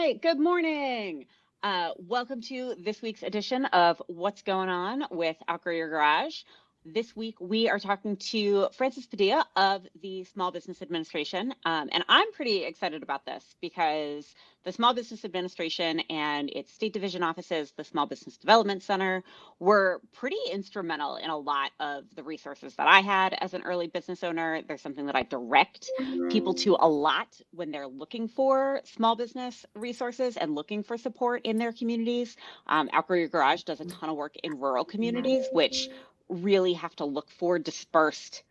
right, good morning. Welcome to this week's edition of What's Going On with Outgrow Your Garage. This week, we are talking to Frances Padilla of the Small Business Administration. And I'm pretty excited about this because the Small Business Administration and its state division offices, the Small Business Development Center, were pretty instrumental in a lot of the resources that I had as an early business owner. There's something that I direct people to a lot when they're looking for small business resources and looking for support in their communities. Outgrow Your Garage does a ton of work in rural communities, which really have to look for dispersed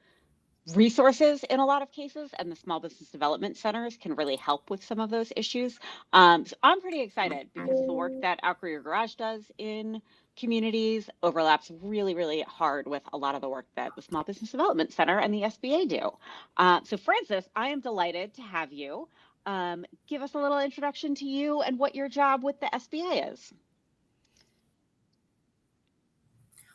resources in a lot of cases, and the small business development centers can really help with some of those issues. So I'm pretty excited because the work that Outgrow Your Garage does in communities overlaps really hard with a lot of the work that the Small Business Development Center and the SBA do. So Frances, I am delighted to have you. Give us a little introduction to you and what your job with the SBA is.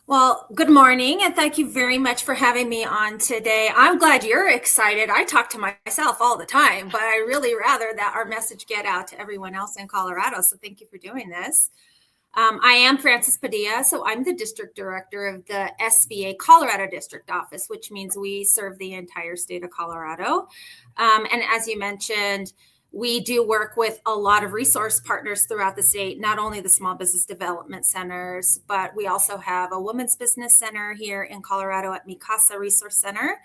Well, good morning, and thank you very much for having me on today. I'm glad you're excited. I talk to myself all the time, but I really rather that our message get out to everyone else in Colorado. So thank you for doing this. I am Frances Padilla, so I'm the district director of the SBA Colorado District Office, which means we serve the entire state of Colorado. And as you mentioned, we do work with a lot of resource partners throughout the state, not only the small business development centers, but we also have a women's business center here in Colorado at Mikasa Resource Center.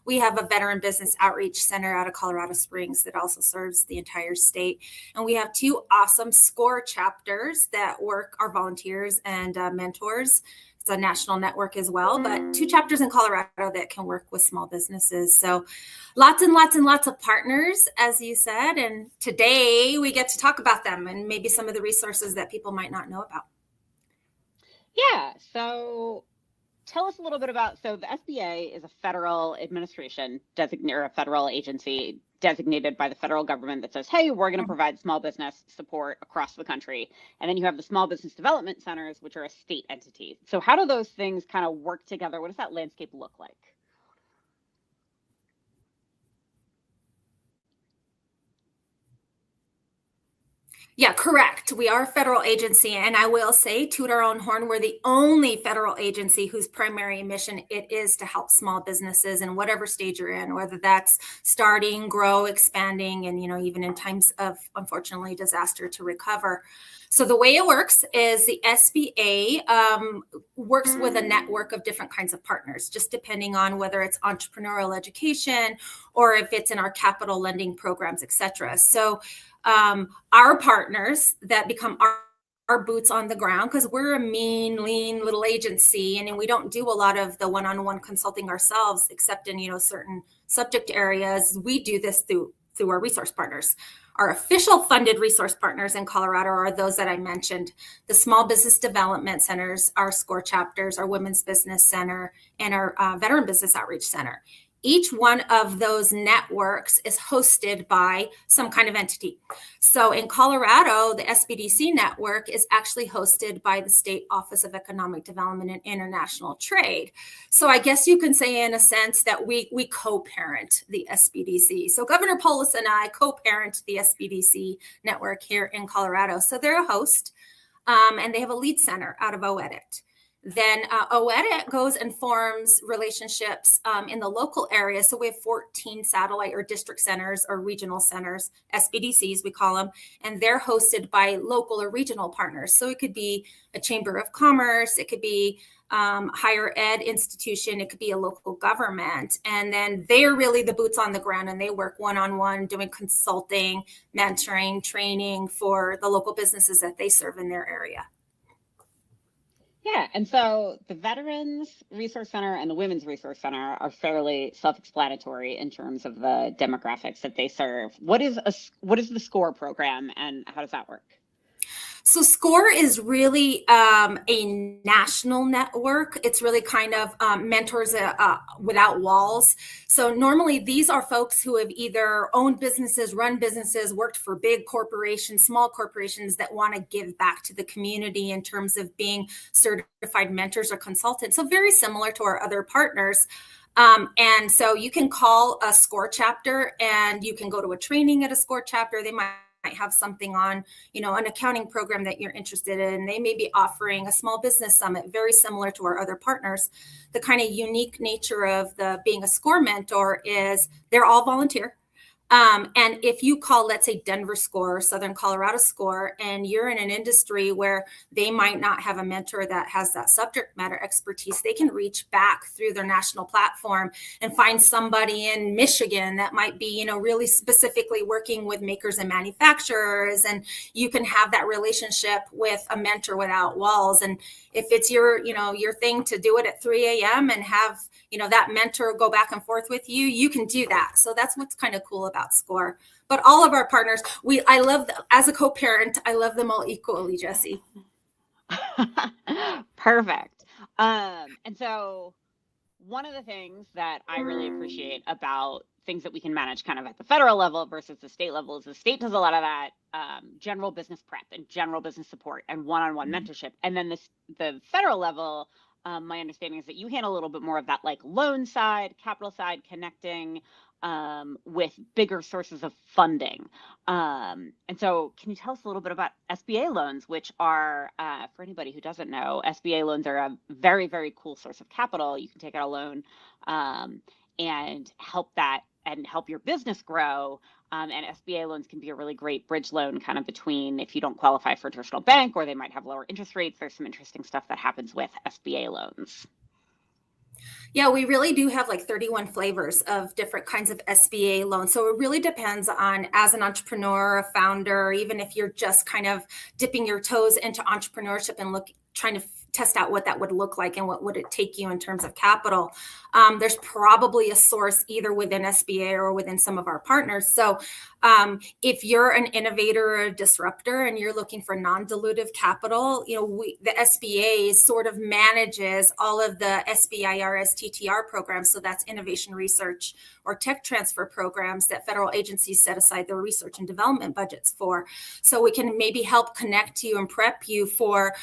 We have a veteran business outreach center out of Colorado Springs that also serves the entire state. And we have two awesome SCORE chapters that work, our volunteers and mentors. It's a national network as well, but two chapters in Colorado that can work with small businesses. So lots and lots of partners, as you said. And today we get to talk about them and maybe some of the resources that people might not know about. Yeah, so tell us a little bit about, so the SBA is a federal administration or a federal agency designated by the federal government that says, hey, we're going to provide small business support across the country. And then you have the small business development centers, which are a state entity. So how do those things kind of work together? What does that landscape look like? Yeah, correct. We are a federal agency, and I will say, toot our own horn, we're the only federal agency whose primary mission it is to help small businesses in whatever stage you're in, whether that's starting, grow, expanding, and even in times of, unfortunately, disaster, to recover. So the way it works is the SBA works with a network of different kinds of partners, just depending on whether it's entrepreneurial education or if it's in our capital lending programs, et cetera. So our partners that become our boots on the ground, because we're a mean, lean little agency, and we don't do a lot of the one-on-one consulting ourselves, except in certain subject areas. We do this through our resource partners. Our official funded resource partners in Colorado are those that I mentioned: the Small Business Development Centers, our SCORE chapters, our Women's Business Center, and our Veteran Business Outreach Center. Each one of those networks is hosted by some kind of entity. So in Colorado, the SBDC network is actually hosted by the State Office of Economic Development and International Trade. So I guess you can say, in a sense, that we co-parent the SBDC. So Governor Polis and I co-parent the SBDC network here in Colorado. So they're a host, and they have a lead center out of OEDIT. Then OEDIT goes and forms relationships in the local area. So we have 14 satellite or district centers or regional centers, SBDCs we call them, and they're hosted by local or regional partners. So it could be a chamber of commerce, it could be higher ed institution, it could be a local government. And then they're really the boots on the ground, and they work one-on-one doing consulting, mentoring, training for the local businesses that they serve in their area. Yeah, and so the Veterans Resource Center and the Women's Resource Center are fairly self-explanatory in terms of the demographics that they serve. What is the SCORE program, and how does that work? So SCORE is really a national network. It's really kind of mentors without walls. So normally these are folks who have either owned businesses, run businesses, worked for big corporations, small corporations that want to give back to the community in terms of being certified mentors or consultants. So very similar to our other partners. And so you can call a SCORE chapter, and you can go to a training at a SCORE chapter. They might have something on, an accounting program that you're interested in. They may be offering a small business summit, very similar to our other partners. The kind of unique nature of being a SCORE mentor is they're all volunteer. And if you call, let's say, Denver SCORE, Southern Colorado SCORE, and you're in an industry where they might not have a mentor that has that subject matter expertise, they can reach back through their national platform and find somebody in Michigan that might be, really specifically working with makers and manufacturers. And you can have that relationship with a mentor without walls. And if it's your thing to do it at 3 a.m. and have, that mentor go back and forth with you, you can do that. So that's what's kind of cool about SCORE. But all of our partners, I love, as a co-parent, I love them all equally, Jessie. Perfect. And so one of the things that I really appreciate about things that we can manage kind of at the federal level versus the state level is the state does a lot of that general business prep and general business support and one-on-one mentorship. And then the federal level, my understanding is that you handle a little bit more of that like loan side, capital side, connecting with bigger sources of funding. And so can you tell us a little bit about SBA loans, which are, for anybody who doesn't know, SBA loans are a very, very cool source of capital. You can take out a loan and help your business grow. And SBA loans can be a really great bridge loan kind of between if you don't qualify for a traditional bank or they might have lower interest rates. There's some interesting stuff that happens with SBA loans. Yeah, we really do have like 31 flavors of different kinds of SBA loans. So it really depends on, as an entrepreneur, a founder, even if you're just kind of dipping your toes into entrepreneurship and trying to test out what that would look like and what would it take you in terms of capital. There's probably a source either within SBA or within some of our partners. So if you're an innovator or a disruptor and you're looking for non-dilutive capital, the SBA sort of manages all of the SBIR, STTR programs. So that's innovation research or tech transfer programs that federal agencies set aside their research and development budgets for. So we can maybe help connect you and prep you for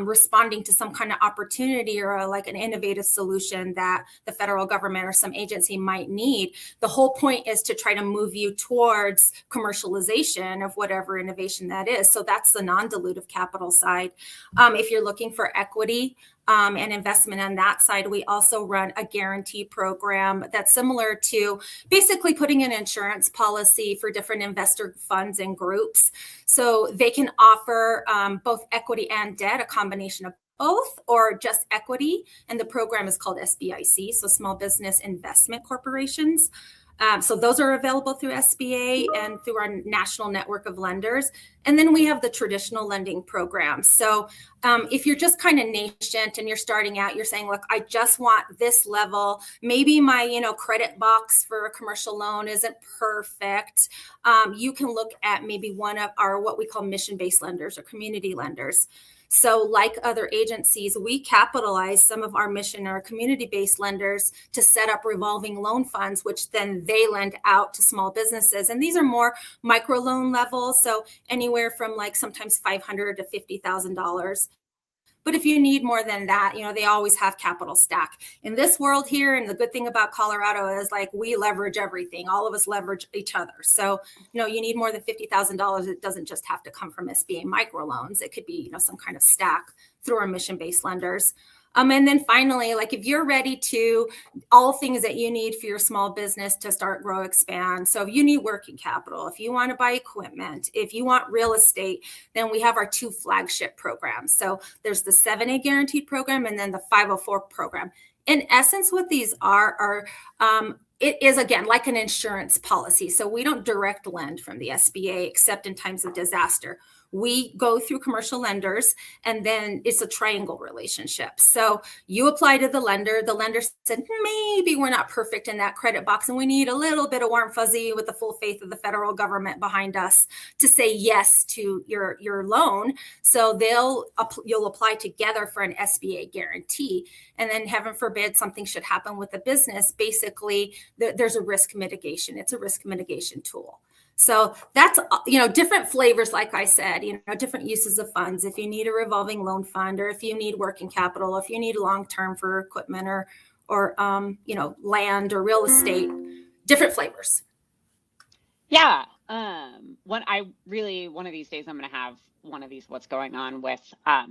responding to some kind of opportunity or like an innovative solution that the federal government or some agency might need. The whole point is to try to move you towards commercialization of whatever innovation that is. So that's the non-dilutive capital side. If you're looking for equity and investment on that side, we also run a guarantee program that's similar to basically putting an insurance policy for different investor funds and groups. So they can offer both equity and debt, a combination of both, or just equity. And the program is called SBIC, so Small Business Investment Corporations. So those are available through SBA and through our national network of lenders. And then we have the traditional lending programs. So if you're just kind of nascent and you're starting out, you're saying, look, I just want this level. Maybe my, credit box for a commercial loan isn't perfect. You can look at maybe one of our, what we call mission-based lenders or community lenders. So like other agencies, we capitalize some of our mission or community-based lenders to set up revolving loan funds, which then they lend out to small businesses. And these are more microloan levels. So anywhere from like sometimes $500 to $50,000. But if you need more than that, they always have capital stack. In this world here, and the good thing about Colorado is like we leverage everything. All of us leverage each other. So, you need more than $50,000. It doesn't just have to come from SBA microloans. It could be, some kind of stack through our mission-based lenders. And then finally, like if you're ready to, all things that you need for your small business to start, grow, expand. So if you need working capital, if you want to buy equipment, if you want real estate, then we have our two flagship programs. So there's the 7A guaranteed program and then the 504 program. In essence, what these are it is, again, like an insurance policy. So we don't direct lend from the SBA except in times of disaster. We go through commercial lenders, and then it's a triangle relationship. So you apply to the lender said, maybe we're not perfect in that credit box, and we need a little bit of warm fuzzy with the full faith of the federal government behind us to say yes to your loan. So you'll apply together for an SBA guarantee. And then heaven forbid something should happen with the business. Basically, there's a risk mitigation. It's a risk mitigation tool. So that's, different flavors, like I said, different uses of funds. If you need a revolving loan fund, or if you need working capital, if you need long-term for equipment or land or real estate, different flavors. Yeah. one of these days I'm going to have one of these what's going on with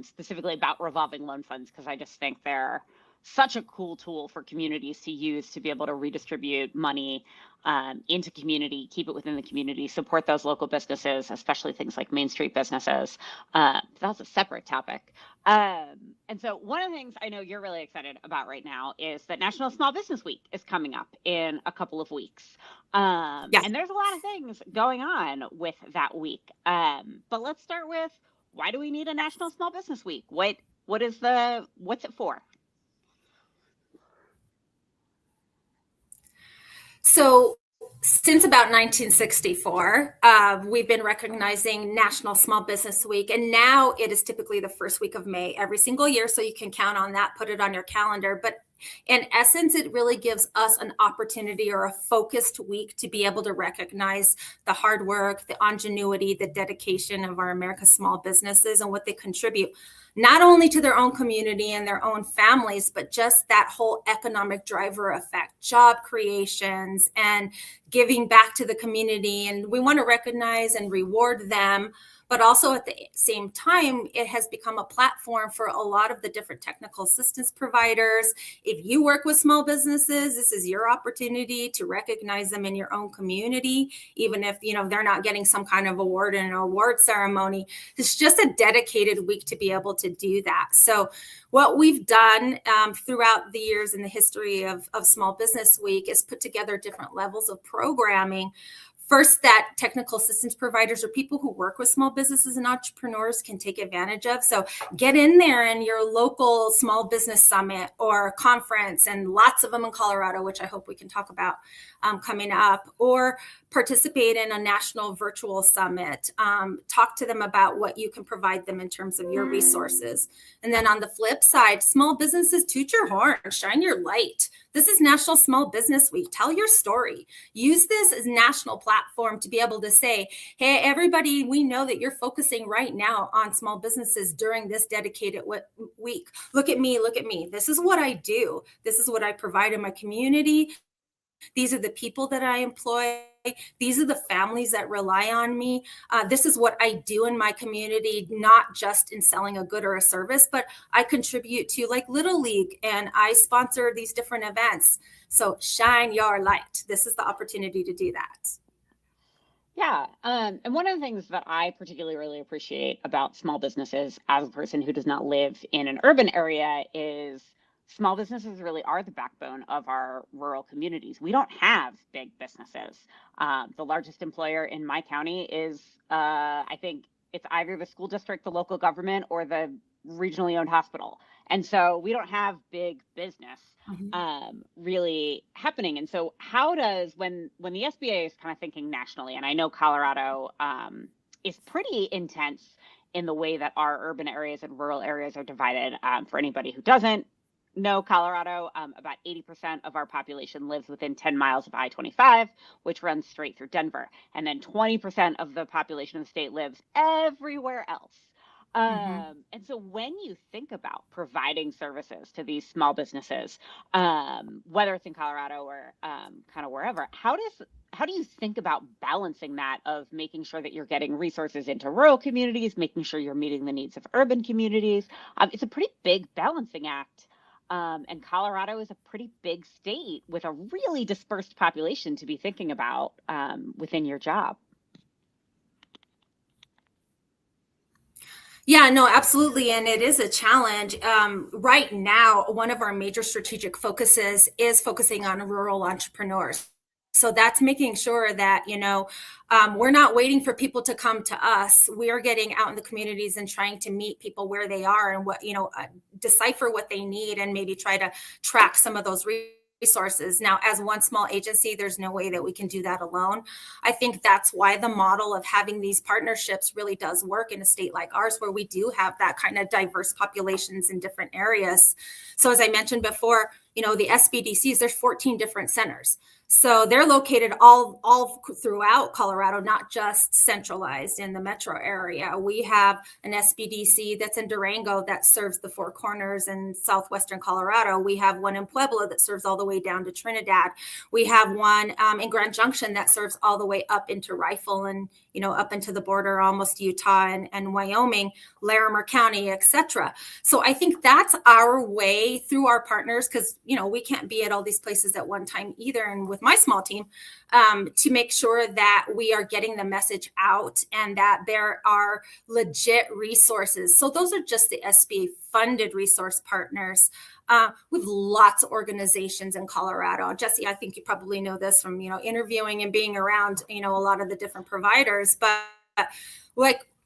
specifically about revolving loan funds, because I just think they're such a cool tool for communities to use to be able to redistribute money into community, keep it within the community, support those local businesses, especially things like Main Street businesses. That's a separate topic. And so one of the things I know you're really excited about right now is that National Small Business Week is coming up in a couple of weeks. Yes. And there's a lot of things going on with that week. But let's start with, why do we need a National Small Business Week? What's it for? So since about 1964, we've been recognizing National Small Business Week, and now it is typically the first week of May every single year, so you can count on that, put it on your calendar. But in essence, it really gives us an opportunity or a focused week to be able to recognize the hard work, the ingenuity, the dedication of our America's small businesses and what they contribute, not only to their own community and their own families, but just that whole economic driver effect, job creations, and giving back to the community. And we want to recognize and reward them. But also at the same time, it has become a platform for a lot of the different technical assistance providers. If you work with small businesses, this is your opportunity to recognize them in your own community, even if they're not getting some kind of award in an award ceremony. It's just a dedicated week to be able to do that. So what we've done throughout the years in the history of Small Business Week is put together different levels of programming. First, that technical assistance providers or people who work with small businesses and entrepreneurs can take advantage of. So get in there in your local small business summit or conference, and lots of them in Colorado, which I hope we can talk about coming up, or participate in a national virtual summit. Talk to them about what you can provide them in terms of your resources. And then on the flip side, small businesses, toot your horn, shine your light. This is National Small Business Week. Tell your story. Use this as national platform to be able to say, hey, everybody, we know that you're focusing right now on small businesses during this dedicated week. Look at me, look at me. This is what I do. This is what I provide in my community. These are the people that I employ. These are the families that rely on me. This is what I do in my community, not just in selling a good or a service, but I contribute to like Little League, and I sponsor these different events. So shine your light. This is the opportunity to do that. Yeah. And one of the things that I particularly really appreciate about small businesses as a person who does not live in an urban area is small businesses really are the backbone of our rural communities. We don't have big businesses. The largest employer in my county is, I think it's either the school district, the local government, or the regionally owned hospital. And so we don't have big business really happening. And so how does, when the SBA is kind of thinking nationally, and I know Colorado is pretty intense in the way that our urban areas and rural areas are divided. For anybody who doesn't know Colorado, about 80% of our population lives within 10 miles of I-25, which runs straight through Denver. And then 20% of the population of the state lives everywhere else. And so when you think about providing services to these small businesses, whether it's in Colorado or kind of wherever, how do you think about balancing that of making sure that you're getting resources into rural communities, making sure you're meeting the needs of urban communities? It's a pretty big balancing act. And Colorado is a pretty big state with a really dispersed population to be thinking about within your job. Yeah, no, absolutely. And it is a challenge. Right now, one of our major strategic focuses is focusing on rural entrepreneurs. So that's making sure that, we're not waiting for people to come to us. We are getting out in the communities and trying to meet people where they are and what, decipher what they need and maybe try to track some of those resources. Now, as one small agency, there's no way that we can do that alone. I think that's why the model of having these partnerships really does work in a state like ours, where we do have that kind of diverse populations in different areas. So as I mentioned before, the SBDCs, there's 14 different centers. So they're located all throughout Colorado, not just centralized in the metro area. We have an SBDC that's in Durango that serves the Four Corners in southwestern Colorado. We have one in Pueblo that serves all the way down to Trinidad. We have one in Grand Junction that serves all the way up into Rifle and up into the border, almost Utah and Wyoming, Larimer County, etc. So I think that's our way through our partners, because we can't be at all these places at one time either. And with my small team, to make sure that we are getting the message out and that there are legit resources. So those are just the SBA funded resource partners. With lots of organizations in Colorado. Jesse, I think you probably know this from interviewing and being around a lot of the different providers, but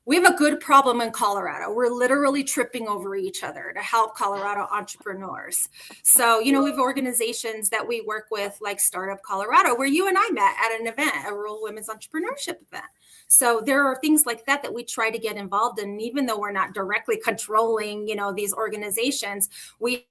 we have a good problem in Colorado. We're literally tripping over each other to help Colorado entrepreneurs. So, we have organizations that we work with, like Startup Colorado, where you and I met at an event, a rural women's entrepreneurship event. So there are things like that we try to get involved in. Even though we're not directly controlling, these organizations, we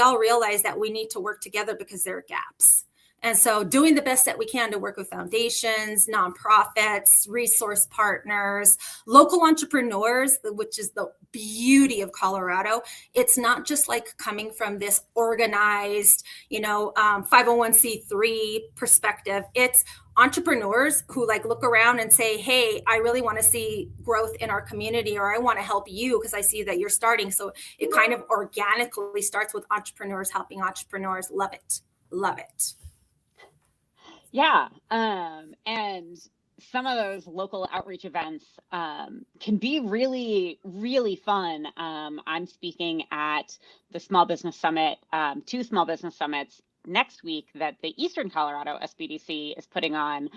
all realize that we need to work together because there are gaps. And so doing the best that we can to work with foundations, nonprofits, resource partners, local entrepreneurs, which is the beauty of Colorado. It's not just like coming from this organized, 501c3 perspective. It's entrepreneurs who look around and say, hey, I really want to see growth in our community, or I want to help you because I see that you're starting. So it kind of organically starts with entrepreneurs helping entrepreneurs. Love it. Love it. Yeah. And some of those local outreach events can be really, really fun. I'm speaking at the Small Business Summit, 2 Small Business Summits next week that the Eastern Colorado SBDC is putting on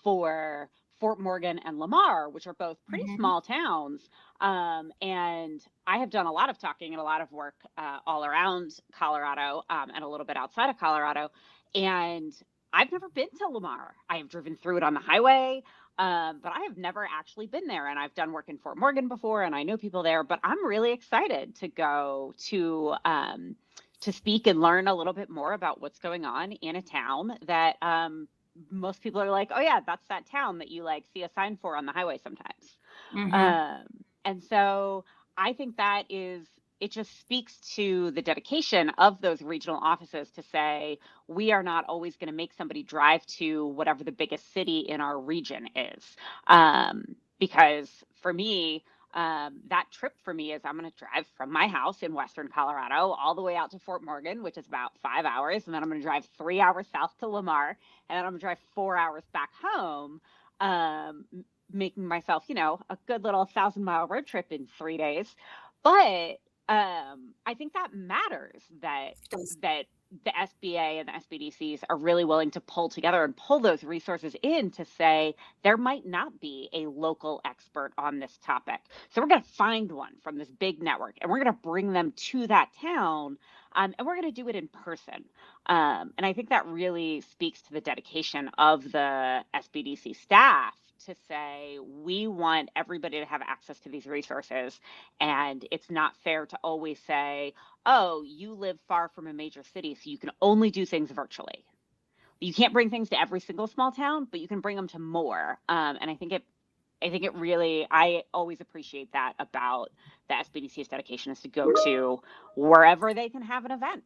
for Fort Morgan and Lamar, which are both pretty small towns. And I have done a lot of talking and a lot of work all around Colorado and a little bit outside of Colorado. And I've never been to Lamar. I have driven through it on the highway, but I have never actually been there. And I've done work in Fort Morgan before, and I know people there. But I'm really excited to go to speak and learn a little bit more about what's going on in a town that most people are like, oh yeah, that's that town that you see a sign for on the highway sometimes. And so I think that it just speaks to the dedication of those regional offices to say, we are not always going to make somebody drive to whatever the biggest city in our region is. Because for me, that trip for me is I'm going to drive from my house in Western Colorado all the way out to Fort Morgan, which is about 5 hours. And then I'm going to drive 3 hours south to Lamar. And then I'm going to drive 4 hours back home, making myself, a good little 1,000-mile road trip in 3 days. But I think that matters that the SBA and the SBDCs are really willing to pull together and pull those resources in to say there might not be a local expert on this topic. So we're going to find one from this big network and we're going to bring them to that town, and we're going to do it in person. And I think that really speaks to the dedication of the SBDC staff to say, we want everybody to have access to these resources. And it's not fair to always say, oh, you live far from a major city, so you can only do things virtually. You can't bring things to every single small town, but you can bring them to more. And I think it really, I always appreciate that about the SBDC's dedication, is to go to wherever they can have an event.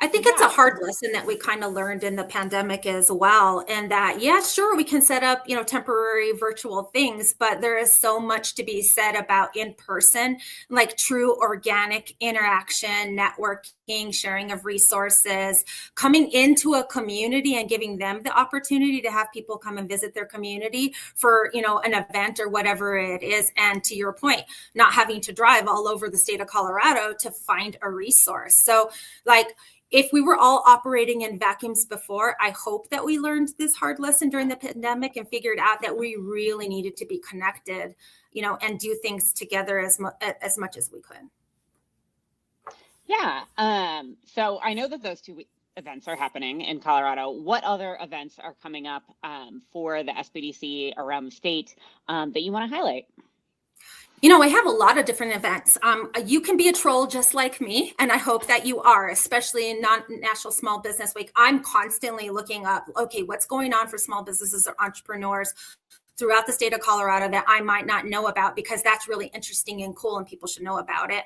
I think it's a hard lesson that we kind of learned in the pandemic as well. And that, yeah, sure, we can set up, temporary virtual things, but there is so much to be said about in person, like true organic interaction, networking, sharing of resources, coming into a community and giving them the opportunity to have people come and visit their community for, an event or whatever it is. And to your point, not having to drive all over the state of Colorado to find a resource. So if we were all operating in vacuums before, I hope that we learned this hard lesson during the pandemic and figured out that we really needed to be connected, and do things together as much as we could. Yeah. So I know that those 2 events are happening in Colorado. What other events are coming up for the SBDC around the state that you want to highlight? I have a lot of different events. You can be a troll just like me, and I hope that you are, especially in National Small Business Week. I'm constantly looking up, okay, what's going on for small businesses or entrepreneurs throughout the state of Colorado that I might not know about, because that's really interesting and cool and people should know about it.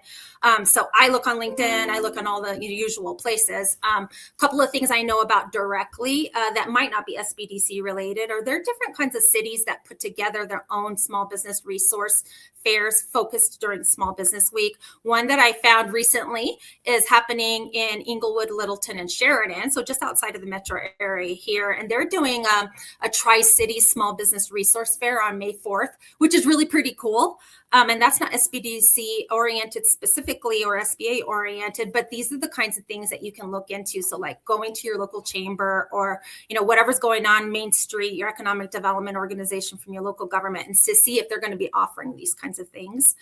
So I look on LinkedIn, I look on all the usual places. A couple of things I know about directly that might not be SBDC related, or there are different kinds of cities that put together their own small business resource fairs focused during Small Business Week. One that I found recently is happening in Inglewood, Littleton, and Sheridan, so just outside of the metro area here. And they're doing a Tri-City Small Business Resource Fair on May 4th, which is really pretty cool. And that's not SBDC oriented specifically or SBA oriented, but these are the kinds of things that you can look into. So like going to your local chamber or, whatever's going on Main Street, your economic development organization from your local government, and to see if they're going to be offering these kinds of things.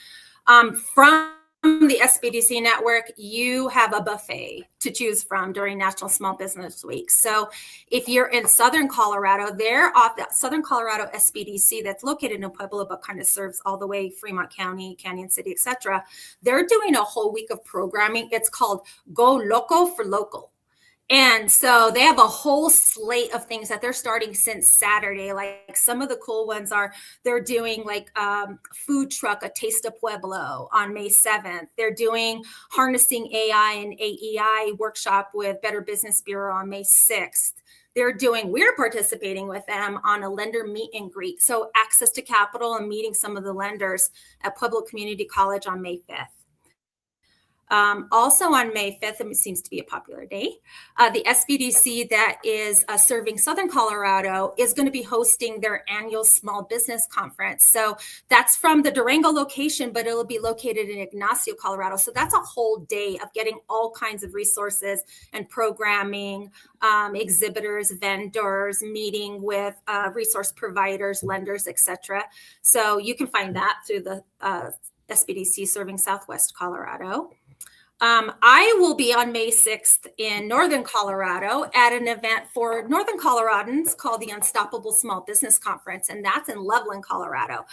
From the SBDC network, you have a buffet to choose from during National Small Business Week. So if you're in Southern Colorado, they're off that Southern Colorado SBDC that's located in Pueblo, but kind of serves all the way Fremont County, Canyon City, etc. They're doing a whole week of programming. It's called Go Loco for Local. And so they have a whole slate of things that they're starting since Saturday. Like some of the cool ones are they're doing like food truck, a Taste of Pueblo on May 7th. They're doing harnessing AI and AEI workshop with Better Business Bureau on May 6th. We're participating with them on a lender meet and greet. So access to capital and meeting some of the lenders at Pueblo Community College on May 5th. Also on May 5th, it seems to be a popular day, the SBDC that is serving Southern Colorado is going to be hosting their annual small business conference. So that's from the Durango location, but it'll be located in Ignacio, Colorado. So that's a whole day of getting all kinds of resources and programming, exhibitors, vendors, meeting with resource providers, lenders, etc. So you can find that through the SBDC serving Southwest Colorado. I will be on May 6th in Northern Colorado at an event for Northern Coloradans called the Unstoppable Small Business Conference, and that's in Loveland, Colorado.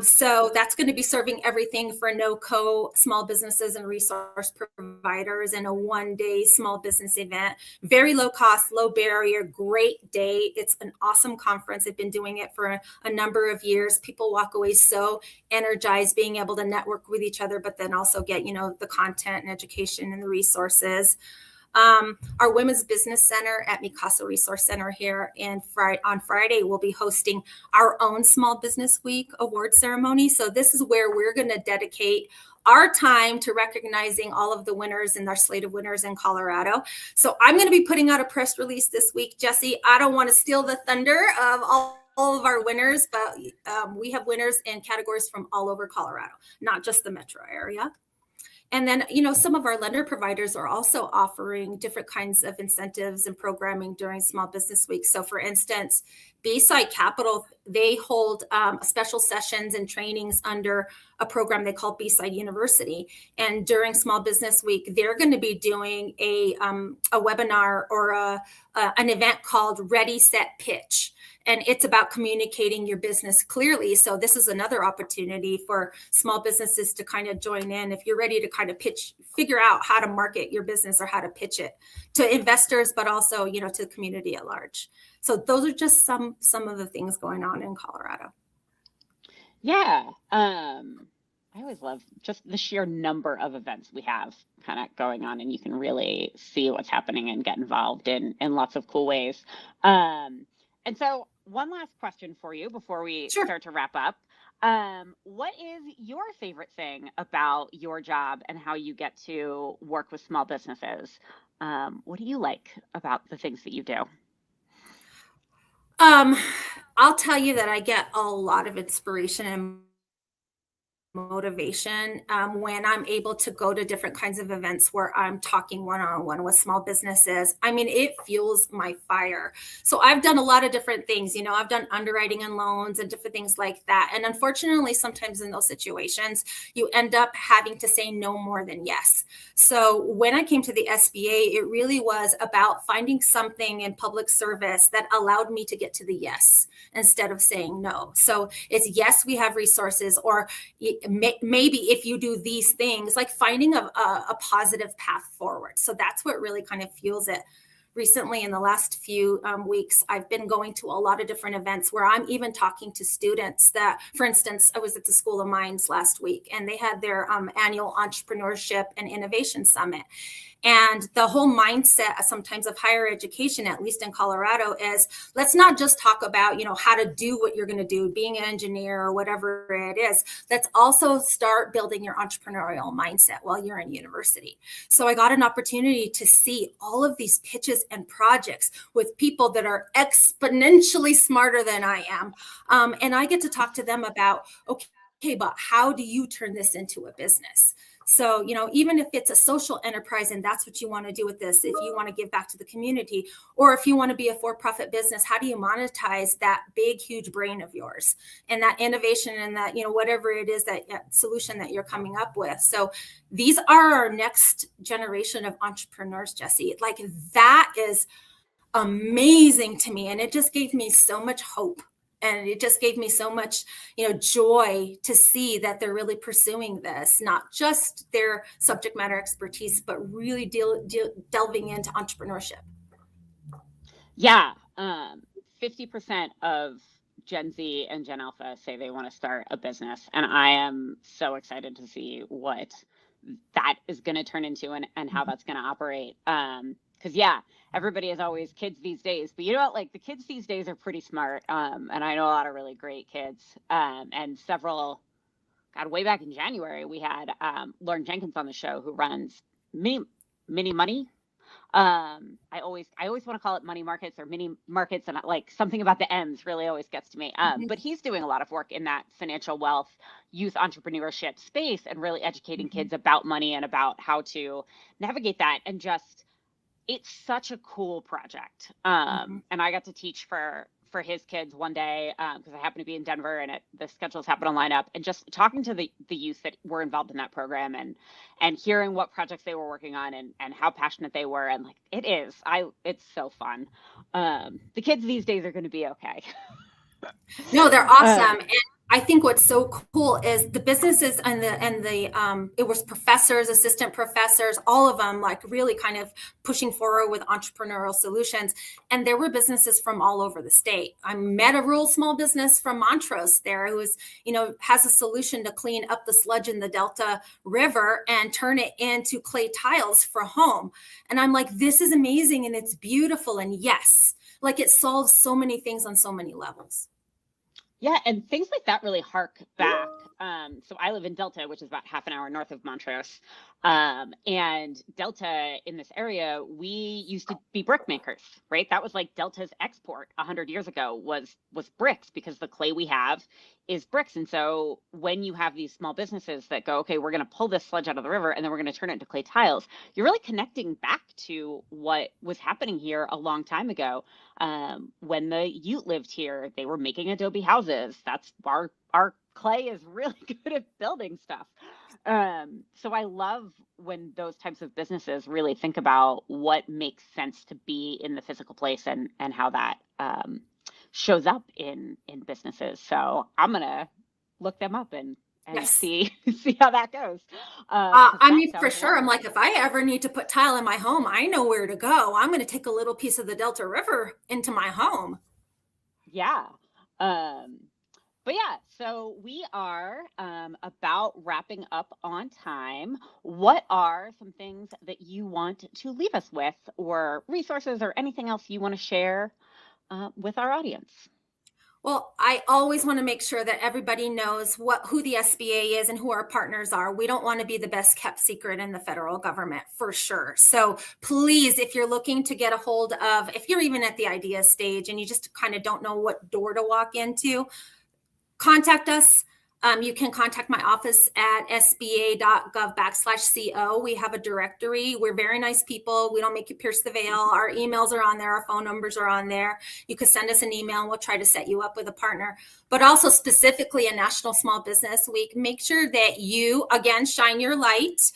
So that's going to be serving everything for no-co small businesses and resource providers in a one-day small business event. Very low cost, low barrier, great day. It's an awesome conference. They've been doing it for a number of years. People walk away so energized being able to network with each other, but then also get, the content and education and the resources. Our Women's Business Center at Mikasa Resource Center here on Friday will be hosting our own Small Business Week award ceremony. So this is where we're going to dedicate our time to recognizing all of the winners and our slate of winners in Colorado. So I'm going to be putting out a press release this week, Jesse. I don't want to steal the thunder of all of our winners, but we have winners in categories from all over Colorado, not just the metro area. And then, some of our lender providers are also offering different kinds of incentives and programming during Small Business Week. So for instance, Bayside Capital, they hold special sessions and trainings under a program they call Bayside University. And during Small Business Week, they're going to be doing a webinar or an event called Ready, Set, Pitch. And it's about communicating your business clearly. So this is another opportunity for small businesses to kind of join in if you're ready to kind of figure out how to market your business or how to pitch it to investors, but also, to the community at large. So those are just some of the things going on in Colorado. Yeah. I always love just the sheer number of events we have kind of going on, and you can really see what's happening and get involved in lots of cool ways. And so one last question for you before we start to wrap up. What is your favorite thing about your job and how you get to work with small businesses? What do you like about the things that you do? I'll tell you that I get a lot of inspiration and motivation when I'm able to go to different kinds of events where I'm talking one-on-one with small businesses. I mean, it fuels my fire. So I've done a lot of different things. I've done underwriting and loans and different things like that. And unfortunately, sometimes in those situations, you end up having to say no more than yes. So when I came to the SBA, it really was about finding something in public service that allowed me to get to the yes instead of saying no. So it's yes, we have resources, or maybe if you do these things, like finding a positive path forward. So that's what really kind of fuels it. Recently, in the last few weeks, I've been going to a lot of different events where I'm even talking to students that, for instance, I was at the School of Mines last week, and they had their annual Entrepreneurship and Innovation Summit. And the whole mindset sometimes of higher education, at least in Colorado, is let's not just talk about, how to do what you're going to do, being an engineer or whatever it is. Let's also start building your entrepreneurial mindset while you're in university. So I got an opportunity to see all of these pitches and projects with people that are exponentially smarter than I am. And I get to talk to them about, okay, but how do you turn this into a business? So, even if it's a social enterprise and that's what you want to do with this, if you want to give back to the community, or if you want to be a for-profit business, how do you monetize that big, huge brain of yours and that innovation and that, whatever it is, that solution that you're coming up with? So these are our next generation of entrepreneurs, Jesse. Like, that is amazing to me. And it just gave me so much hope. And it just gave me so much, joy to see that they're really pursuing this, not just their subject matter expertise, but really delving into entrepreneurship. Yeah. 50% of Gen Z and Gen Alpha say they want to start a business. And I am so excited to see what that is going to turn into and how that's going to operate. Because everybody is always kids these days, but the kids these days are pretty smart. And I know a lot of really great kids. And several, way back in January, we had Lauren Jenkins on the show, who runs Mini Money. I always want to call it money markets or mini markets, and like something about the M's really always gets to me. But he's doing a lot of work in that financial wealth, youth entrepreneurship space, and really educating kids about money and about how to navigate that. And just, it's such a cool project. And I got to teach for his kids one day because I happen to be in Denver, and the schedules happen to line up. And just talking to the youth that were involved in that program and hearing what projects they were working on and how passionate they were. And like, it's so fun. The kids these days are going to be okay. No, they're awesome. And I think what's so cool is the businesses and the it was professors, assistant professors, all of them like really kind of pushing forward with entrepreneurial solutions. And there were businesses from all over the state. I met a rural small business from Montrose there who is, has a solution to clean up the sludge in the Delta River and turn it into clay tiles for home. And I'm like, this is amazing and it's beautiful. And yes, like it solves so many things on so many levels. Yeah, and things like that really hark back. So I live in Delta, which is about half an hour north of Montrose. And Delta, in this area, we used to be brick makers, right? That was like Delta's export 100 years ago was bricks, because the clay we have is bricks. And so when you have these small businesses that go, okay, we're going to pull this sludge out of the river and then we're going to turn it into clay tiles, you're really connecting back to what was happening here a long time ago. When the Ute lived here, they were making adobe houses. That's our clay is really good at building stuff. So I love when those types of businesses really think about what makes sense to be in the physical place and how that shows up in businesses. So I'm gonna look them up and yes. see how that goes. I mean, for sure. I'm like, if I ever need to put tile in my home, I know where to go. I'm going to take a little piece of the Delta River into my home. Yeah. But yeah, so we are about wrapping up on time. What are some things that you want to leave us with, or resources or anything else you want to share with our audience? Well, I always want to make sure that everybody knows who the SBA is and who our partners are. We don't want to be the best kept secret in the federal government, for sure. So please, if you're looking to get a hold of, if you're even at the idea stage and you just kind of don't know what door to walk into, contact us. You can contact my office at sba.gov/CO. We have a directory. We're very nice people. We don't make you pierce the veil. Our emails are on there. Our phone numbers are on there. You could send us an email and we'll try to set you up with a partner. But also specifically in National Small Business Week, make sure that you, again, shine your light.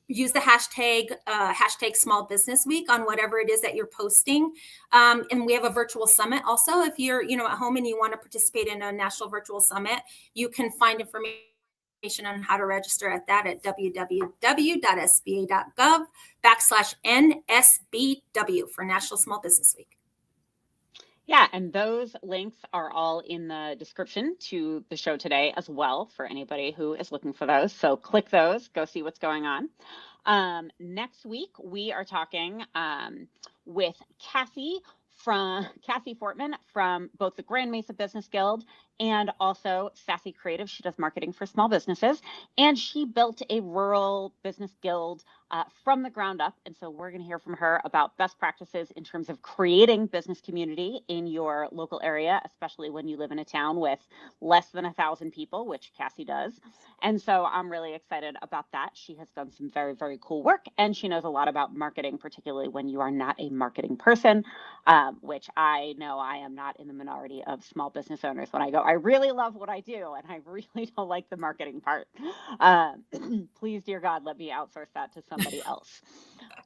Use the hashtag Small Business Week on whatever it is that you're posting. And we have a virtual summit also. If you're at home and you want to participate in a national virtual summit, you can find information on how to register at that at www.sba.gov/NSBW for National Small Business Week. Yeah, and those links are all in the description to the show today as well for anybody who is looking for those. So click those, go see what's going on. Next week, we are talking with Cassie Fortman from both the Grand Mesa Business Guild and also Sassy Creative. She does marketing for small businesses, and she built a rural business guild from the ground up. And so we're going to hear from her about best practices in terms of creating business community in your local area, especially when you live in a town with less than 1,000 people, which Cassie does. And so I'm really excited about that. She has done some very, very cool work, and she knows a lot about marketing, particularly when you are not a marketing person, which I know I am not in the minority of small business owners when I go, I really love what I do, and I really don't like the marketing part. Please, dear God, let me outsource that to somebody else.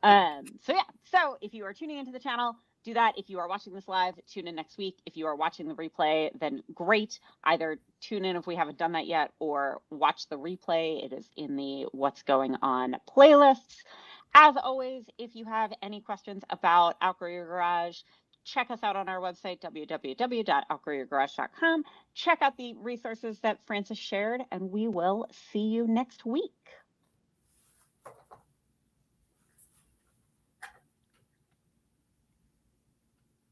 So if you are tuning into the channel, do that. If you are watching this live, tune in next week. If you are watching the replay, then great. Either tune in if we haven't done that yet, or watch the replay. It is in the What's Going On playlists. As always, if you have any questions about Outgrow Your Garage, check us out on our website, www.outgrowyourgarage.com. Check out the resources that Frances shared, and we will see you next week.